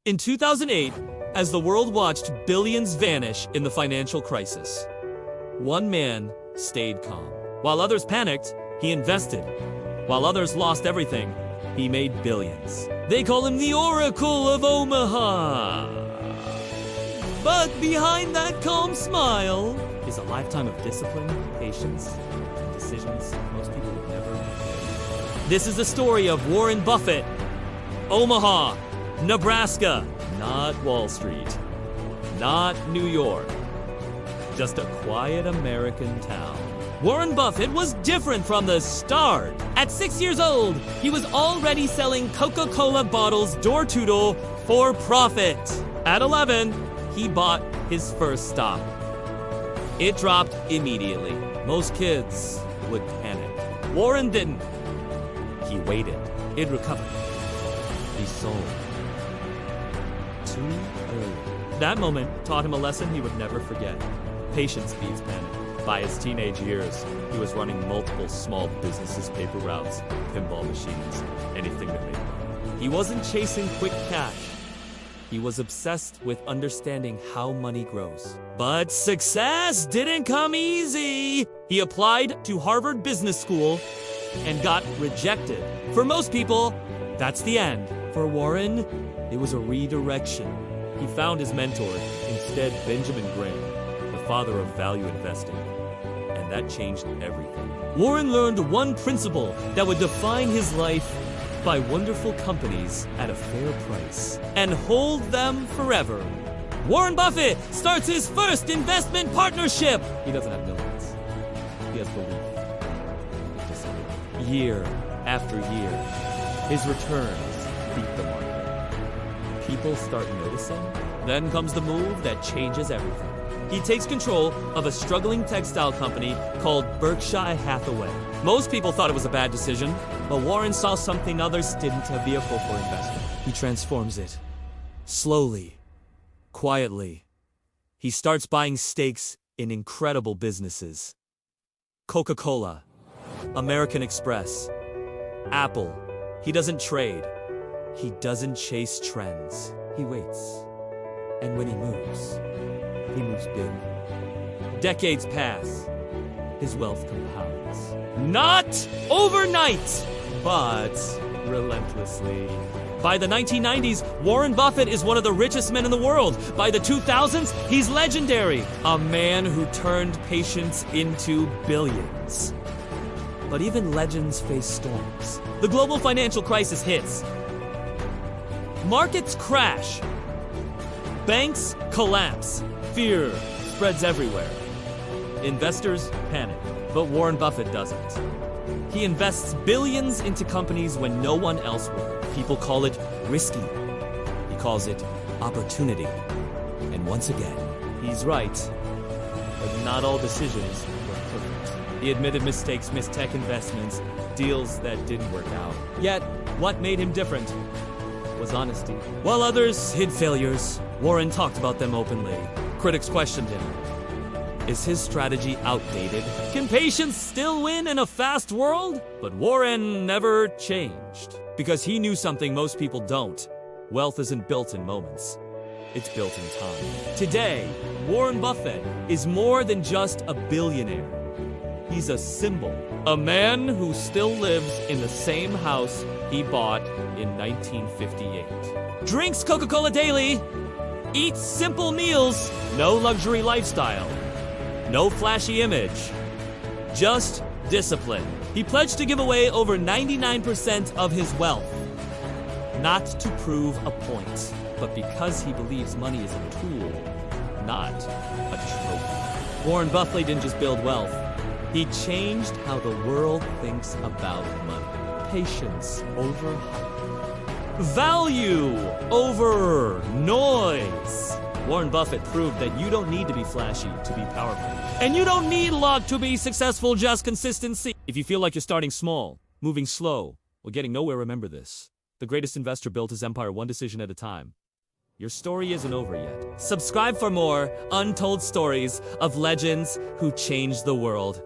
In 2008, as the world watched billions vanish in the financial crisis, one man stayed calm. While others panicked, he invested. While others lost everything, he made billions. They call him the Oracle of Omaha. But behind that calm smile is a lifetime of discipline, patience, and decisions most people would never make. This is the story of Warren Buffett. Omaha, Nebraska, not Wall Street, not New York, just a quiet American town. Warren Buffett was different from the start. At 6 years old, he was already selling Coca-Cola bottles door-to-door for profit. At 11, he bought his first stock. It dropped immediately. Most kids would panic. Warren didn't. He waited. It recovered. He sold. Too early. That moment taught him a lesson he would never forget. Patience beats panic. By his teenage years, he was running multiple small businesses, paper routes, pinball machines, anything that made money. He wasn't chasing quick cash. He was obsessed with understanding how money grows. But success didn't come easy. He applied to Harvard Business School and got rejected. For most people, that's the end. For Warren, it was a redirection. He found his mentor, instead Benjamin Graham, the father of value investing. And that changed everything. Warren learned one principle that would define his life: buy wonderful companies at a fair price and hold them forever. Warren Buffett starts his first investment partnership. He doesn't have millions. He has belief. Year after year, his returns beat the market. People start noticing. Then comes the move that changes everything. He takes control of a struggling textile company called Berkshire Hathaway. Most people thought it was a bad decision, but Warren saw something others didn't: a vehicle for investment. He transforms it. Slowly, quietly. He starts buying stakes in incredible businesses. Coca-Cola, American Express, Apple. He doesn't trade. He doesn't chase trends. He waits. And when he moves big. Decades pass. His wealth compounds. Not overnight, but relentlessly. By the 1990s, Warren Buffett is one of the richest men in the world. By the 2000s, he's legendary. A man who turned patience into billions. But even legends face storms. The global financial crisis hits. Markets crash. Banks collapse. Fear spreads everywhere. Investors panic, but Warren Buffett doesn't. He invests billions into companies when no one else would. People call it risky. He calls it opportunity. And once again, he's right. But not all decisions were perfect. He admitted mistakes, missed tech investments, deals that didn't work out. Yet, what made him different was honesty. While others hid failures, Warren talked about them openly. Critics questioned him. Is his strategy outdated? Can patience still win in a fast world? But Warren never changed, because he knew something most people don't. Wealth isn't built in moments. It's built in time. Today, Warren Buffett is more than just a billionaire. He's a symbol. A man who still lives in the same house he bought in 1958. Drinks Coca-Cola daily. Eats simple meals. No luxury lifestyle. No flashy image. Just discipline. He pledged to give away over 99% of his wealth. Not to prove a point, but because he believes money is a tool, not a trophy. Warren Buffett didn't just build wealth. He changed how the world thinks about money. Patience over hype. Value over noise. Warren Buffett proved that you don't need to be flashy to be powerful. And you don't need luck to be successful, just consistency. If you feel like you're starting small, moving slow, or getting nowhere, remember this. The greatest investor built his empire one decision at a time. Your story isn't over yet. Subscribe for more untold stories of legends who changed the world.